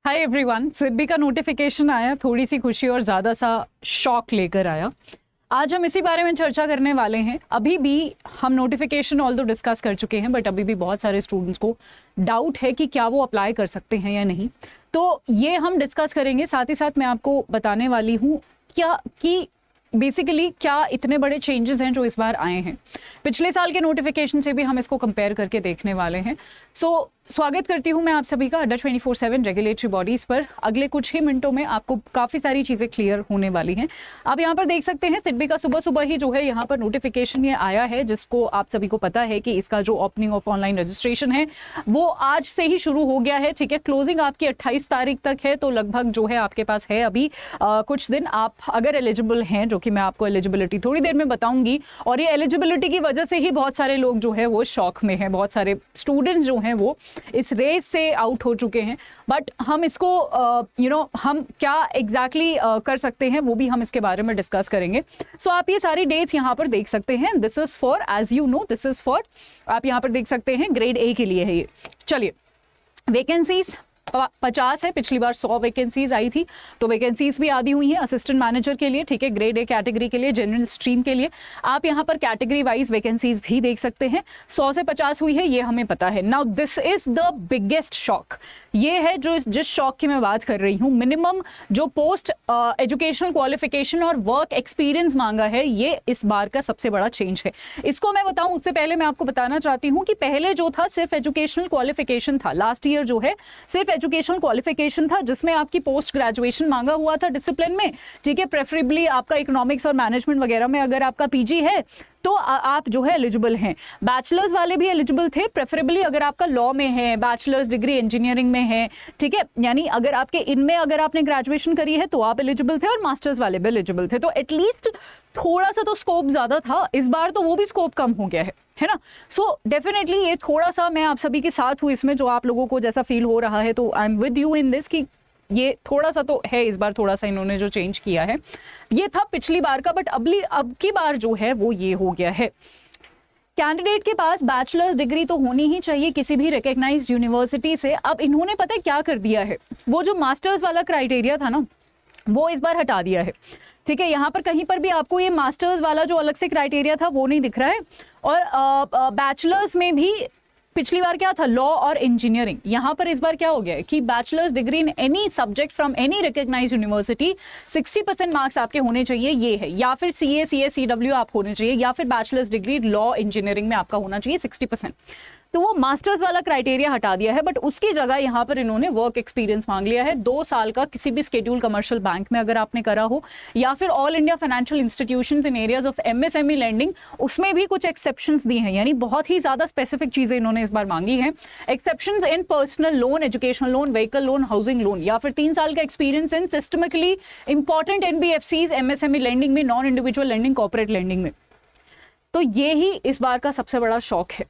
Hi everyone, SIDBI का notification आया, थोड़ी सी खुशी और ज़्यादा सा शॉक लेकर आया। आज हम इसी बारे में चर्चा करने वाले हैं। अभी भी हम नोटिफिकेशन ऑल दो डिस्कस कर चुके हैं, बट अभी भी बहुत सारे स्टूडेंट्स को डाउट है कि क्या वो अप्लाई कर सकते हैं या नहीं। तो ये हम डिस्कस करेंगे। साथ ही साथ मैं आपको बताने वाली हूँ क्या कि बेसिकली क्या इतने बड़े चेंजेस हैं जो इस बार आए हैं। पिछले साल के नोटिफिकेशन से भी हम इसको कंपेयर करके देखने वाले हैं। सो स्वागत करती हूं मैं आप सभी का अड्डा 24/7 रेगुलेटरी बॉडीज़ पर। अगले कुछ ही मिनटों में आपको काफ़ी सारी चीज़ें क्लियर होने वाली हैं। आप यहाँ पर देख सकते हैं सिडबी का सुबह सुबह ही जो है यहाँ पर नोटिफिकेशन ये आया है, जिसको आप सभी को पता है कि इसका जो ओपनिंग ऑफ ऑनलाइन रजिस्ट्रेशन है वो आज से ही शुरू हो गया है। ठीक है, क्लोजिंग आपकी 28 तारीख तक है, तो लगभग जो है आपके पास है अभी कुछ दिन। आप अगर एलिजिबल हैं, जो कि मैं आपको एलिजिबिलिटी थोड़ी देर में बताऊंगी, और ये एलिजिबिलिटी की वजह से ही बहुत सारे लोग जो है वो शॉक में हैं, बहुत सारे स्टूडेंट्स जो हैं वो इस रेस से आउट हो चुके हैं। बट हम इसको हम क्या एग्जैक्टली कर सकते हैं वो भी हम इसके बारे में डिस्कस करेंगे। सो आप ये सारी डेट्स यहाँ पर देख सकते हैं। This is for, as you know, this is for, आप यहाँ पर देख सकते हैं ग्रेड ए के लिए है ये। चलिए, वैकेंसीज 50 है, पिछली बार 100 वैकेंसीज आई थी, तो वैकेंसीज भी आधी हुई हैं असिस्टेंट मैनेजर के लिए। ठीक है, ग्रेड ए कैटेगरी के लिए, जनरल स्ट्रीम के लिए। आप यहाँ पर कैटेगरी वाइज वैकेंसीज भी देख सकते हैं। 100 से 50 हुई है, ये हमें पता है। Now this is the biggest shock. ये है जो जिस शॉक की मैं बात कर रही हूँ। मिनिमम जो पोस्ट एजुकेशनल क्वालिफिकेशन और वर्क एक्सपीरियंस मांगा है, ये इस बार का सबसे बड़ा चेंज है। इसको मैं बताऊं उससे पहले मैं आपको बताना चाहती हूँ कि पहले जो था सिर्फ एजुकेशनल क्वालिफिकेशन था। लास्ट ईयर जो है सिर्फ एजुकेशनल क्वालिफिकेशन था, जिसमें आपकी पोस्ट ग्रेजुएशन मांगा हुआ था डिसिप्लिन में। ठीक है, प्रेफरेबली आपका इकोनॉमिक्स और मैनेजमेंट वगैरह में अगर आपका पीजी है तो आप जो है एलिजिबल हैं। बैचलर्स वाले भी एलिजिबल थे, प्रेफरेबली अगर आपका लॉ में है, बैचलर्स डिग्री इंजीनियरिंग में है। ठीक है, यानी अगर आपके इनमें अगर आपने ग्रेजुएशन करी है तो आप एलिजिबल थे, और मास्टर्स वाले भी एलिजिबल थे। तो एटलीस्ट थोड़ा सा तो स्कोप ज्यादा था। इस बार तो वो भी स्कोप कम हो गया है ना। सो डेफिनेटली ये थोड़ा सा मैं आप सभी के साथ हूँ इसमें, जो आप लोगों को जैसा फील हो रहा है, तो I am with you in this कि ये थोड़ा सा तो है इस बार, थोड़ा सा इन्होंने जो चेंज किया है। ये था पिछली बार का, बट अब की बार जो है वो ये हो गया है। कैंडिडेट के पास बैचलर्स डिग्री तो होनी ही चाहिए किसी भी रिकॉग्नाइज्ड यूनिवर्सिटी से। अब इन्होंने पता है क्या कर दिया है, वो जो मास्टर्स वाला क्राइटेरिया था ना, वो इस बार हटा दिया है। ठीक है, यहाँ पर कहीं पर भी आपको ये मास्टर्स वाला जो अलग से क्राइटेरिया था वो नहीं दिख रहा है। और बैचलर्स में भी पिछली बार क्या था, लॉ और इंजीनियरिंग। यहाँ पर इस बार क्या हो गया है कि bachelor's degree in any subject from any recognised university 60% marks आपके होने चाहिए, ये है। या फिर सीए, सीडब्ल्यू आप होने चाहिए, या फिर बैचलर्स डिग्री लॉ इंजीनियरिंग में आपका होना चाहिए 60%। तो वो मास्टर्स वाला क्राइटेरिया हटा दिया है, बट उसकी जगह यहाँ पर इन्होंने वर्क एक्सपीरियंस मांग लिया है। 2 साल का किसी भी स्केड्यूल कमर्शियल बैंक में अगर आपने करा हो, या फिर all India financial institutions in areas of MSME lending, उसमें भी कुछ एक्सेप्शंस दी हैं। यानी बहुत ही ज्यादा स्पेसिफिक चीजें इन्होंने इस बार मांगी हैं। Exceptions in personal loan, educational loan, vehicle loan, housing loan, या फिर 3 साल का experience in systemically important NBFCs, MSME lending में, non individual lending, corporate lending में। तो ये ही इस बार का सबसे बड़ा शॉक है।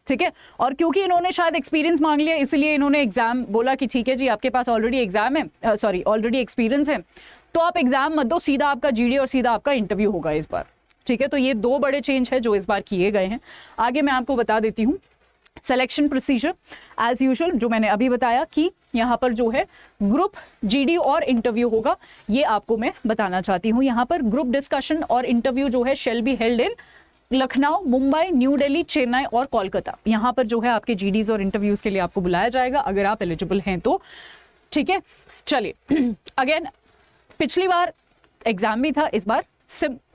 ठीक है, और क्योंकि इन्होंने शायद एक्सपीरियंस मांग लिया, इसलिए इन्होंने एग्जाम बोला कि ठीक है जी, आपके पास ऑलरेडी एग्जाम है, ऑलरेडी एक्सपीरियंस है, तो आप एग्जाम मत दो, सीधा आपका जीडी और सीधा आपका इंटरव्यू होगा इस बार। ठीक है, तो ये 2 बड़े चेंज है जो इस बार किए गए हैं। आगे मैं आपको बता देती हूँ सिलेक्शन प्रोसीजर एज यूजुअल, जो मैंने अभी बताया कि यहाँ पर जो है ग्रुप, जीडी और इंटरव्यू होगा, ये आपको मैं बताना चाहती हूँ। यहाँ पर ग्रुप डिस्कशन और इंटरव्यू जो है shall be held in Lucknow, Mumbai, new Delhi, Chennai और कोलकाता। यहाँ पर जो है आपके जीडीज और इंटरव्यूज के लिए आपको बुलाया जाएगा अगर आप एलिजिबल हैं तो। ठीक है, चलिए अगेन पिछली बार एग्जाम भी था, इस बार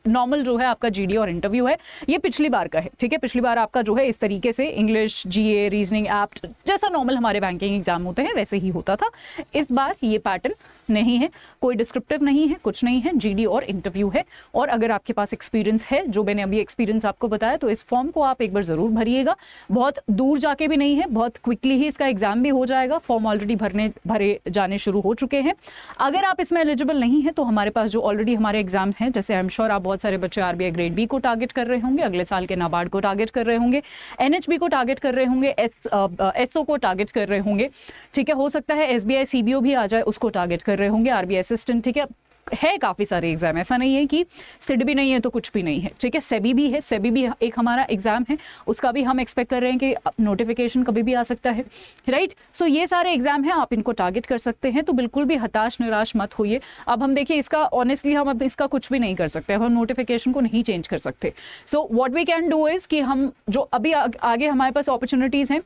नॉर्मल जो है आपका जीडी और इंटरव्यू है। ये पिछली बार का है। ठीक है, पिछली बार आपका जो है इस तरीके से इंग्लिश, जीए, रीजनिंग, एप्ट, जैसा नॉर्मल हमारे बैंकिंग एग्जाम होते हैं वैसे ही होता था। इस बार ये पैटर्न नहीं है, कोई डिस्क्रिप्टिव नहीं है, कुछ नहीं है, जीडी और इंटरव्यू है। और अगर आपके पास एक्सपीरियंस है, जो मैंने अभी एक्सपीरियंस आपको बताया, तो इस फॉर्म को आप एक बार जरूर भरिएगा। बहुत दूर जाके भी नहीं है, बहुत क्विकली ही इसका एग्जाम भी हो जाएगा। फॉर्म ऑलरेडी भरे जाने शुरू हो चुके हैं। अगर आप इसमें एलिजिबल नहीं है तो हमारे पास जो ऑलरेडी हमारे एग्जाम्स हैं, जैसे आई एम श्योर आप बहुत सारे बच्चे आरबीआई ग्रेड बी को टारगेट कर रहे होंगे, अगले साल के नाबार्ड को टारगेट कर रहे होंगे, एनएचबी को टारगेट कर रहे होंगे, एसओ को टारगेट कर रहे होंगे। ठीक है, हो सकता है एसबीआई सीबीओ भी आ जाए, उसको टारगेट कर रहे होंगे, आरबीआई असिस्टेंट। ठीक है, है काफ़ी सारे एग्जाम, ऐसा नहीं है कि सिड भी नहीं है तो कुछ भी नहीं है, ठीक है। सेबी भी है, सेबी भी एक हमारा एग्जाम है, उसका भी हम एक्सपेक्ट कर रहे हैं कि नोटिफिकेशन कभी भी आ सकता है, राइट। सो ये सारे एग्जाम हैं, आप इनको टारगेट कर सकते हैं, तो बिल्कुल भी हताश निराश मत होइए। अब हम देखिए इसका ऑनेस्टली हम अब इसका कुछ भी नहीं कर सकते, अब हम नोटिफिकेशन को नहीं चेंज कर सकते। So what we can do is कि हम जो अभी आगे हमारे पास अपॉर्चुनिटीज़ हैं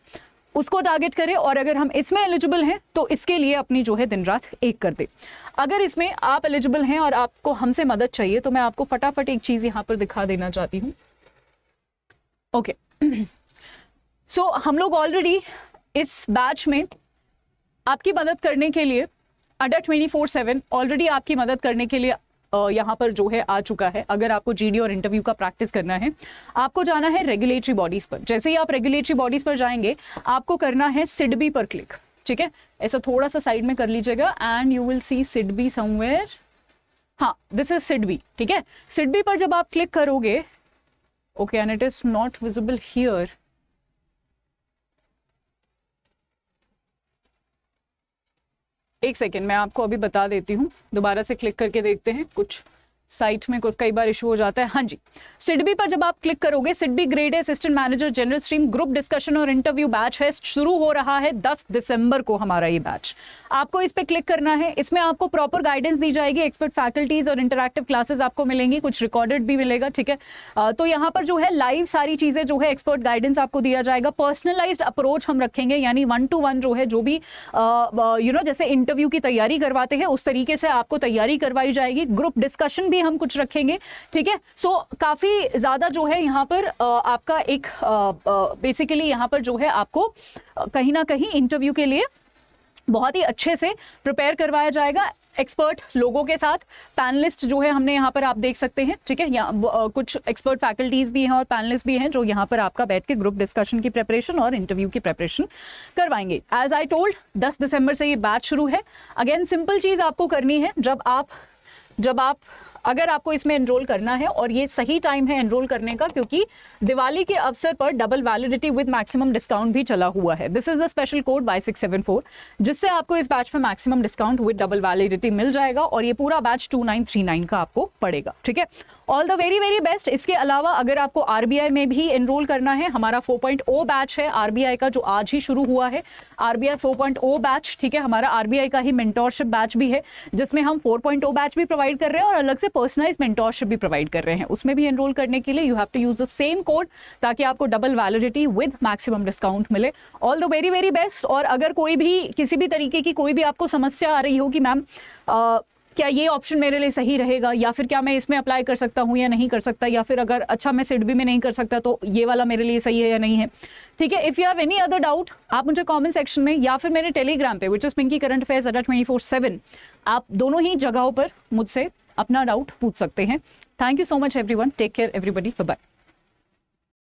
उसको टारगेट करें, और अगर हम इसमें एलिजिबल हैं तो इसके लिए अपनी जो है दिन रात एक कर दे। अगर इसमें आप एलिजिबल हैं और आपको हमसे मदद चाहिए तो मैं आपको फटाफट एक चीज़ यहाँ पर दिखा देना चाहती हूँ। ओके, सो हम लोग ऑलरेडी इस बैच में आपकी मदद करने के लिए अड्डा 24/7 ऑलरेडी आपकी मदद करने के लिए यहाँ पर जो है आ चुका है। अगर आपको जीडी और इंटरव्यू का प्रैक्टिस करना है, आपको जाना है रेगुलेटरी बॉडीज पर। जैसे ही आप रेगुलेटरी बॉडीज पर जाएंगे आपको करना है सिडबी पर क्लिक, ठीक है। ऐसा थोड़ा सा साइड में कर लीजिएगा and you will see SIDBI somewhere. हाँ, दिस इज सिडबी, ठीक है। सिडबी पर जब आप क्लिक करोगे, okay, and it is not visible here, एक सेकेंड मैं आपको अभी बता देती हूँ, दोबारा से क्लिक करके देखते हैं, कुछ साइट में कई बार इशू हो जाता है। हाँ जी, सिडबी पर जब आप क्लिक करोगे, SIDBI grade assistant manager general stream group discussion और इंटरव्यू बैच है, शुरू हो रहा है 10 दिसंबर को हमारा ये बैच। आपको इस पे क्लिक करना है, इसमें आपको प्रॉपर गाइडेंस दी जाएगी, एक्सपर्ट फैकल्टीज और इंटरैक्टिव क्लासेस आपको मिलेंगी, कुछ रिकॉर्डेड भी मिलेगा, ठीक है। तो यहाँ पर जो है लाइव सारी चीजें जो है एक्सपर्ट गाइडेंस आपको दिया जाएगा। पर्सनलाइज्ड अप्रोच हम रखेंगे, यानी 1-to-1 जो है, जो भी जैसे इंटरव्यू की तैयारी करवाते हैं उस तरीके से आपको तैयारी करवाई जाएगी। ग्रुप डिस्कशन भी हम कुछ रखेंगे, ठीक है। सो काफी ज्यादा जो है यहाँ पर आपका एक बेसिकली यहाँ पर जो है आपको कहीं ना कहीं इंटरव्यू के लिए बहुत ही अच्छे से प्रिपेयर करवाया जाएगा एक्सपर्ट लोगों के साथ। पैनलिस्ट जो है हमने यहाँ पर आप देख सकते हैं, ठीक है। यहाँ कुछ एक्सपर्ट फैकल्टीज भी हैं और पैनलिस्ट भी हैं जो यहाँ पर आपका बैठ के ग्रुप डिस्कशन की प्रिपरेशन और इंटरव्यू की प्रिपरेशन करवाएंगे। एज आई टोल्ड 10 दिसंबर से ये बैच शुरू है। अगेन सिंपल चीज आपको करनी है, जब आप अगर आपको इसमें एनरोल करना है, और ये सही टाइम है एनरोल करने का क्योंकि दिवाली के अवसर पर double validity with maximum discount भी चला हुआ है। This is the special code 5674 जिससे आपको इस बैच में maximum discount with double validity मिल जाएगा, और ये पूरा बैच 2939 का आपको पड़ेगा, ठीक है। All the very very best. इसके अलावा अगर आपको आरबीआई में भी एनरोल करना है, हमारा 4.0 बैच है आरबीआई का जो आज ही शुरू हुआ है, आरबीआई 4.0 बैच, ठीक है। हमारा आरबीआई का ही मेंटोरशिप बैच भी है जिसमें हम 4.0 बैच भी प्रोवाइड कर रहे हैं और अलग से पर्सनलाइज्ड मेंटोरशिप भी प्रोवाइड कर रहे हैं। उसमें भी एनरोल करने के लिए you have to use the same code ताकि आपको double validity with maximum discount मिले। All the very very best. और अगर कोई भी किसी भी तरीके की कोई भी आपको समस्या आ रही हो कि मैम क्या ये ऑप्शन मेरे लिए सही रहेगा, या फिर क्या मैं इसमें अप्लाई कर सकता हूँ या नहीं कर सकता, या फिर अगर अच्छा मैं सिडबी में नहीं कर सकता तो ये वाला मेरे लिए सही है या नहीं है, ठीक है। If you have any other doubt आप मुझे कमेंट सेक्शन में या फिर मेरे टेलीग्राम पे which is Pinky current affairs Adda 24/7 आप दोनों ही जगहों पर मुझसे अपना डाउट पूछ सकते हैं। Thank you so much everyone, take care everybody, bye bye.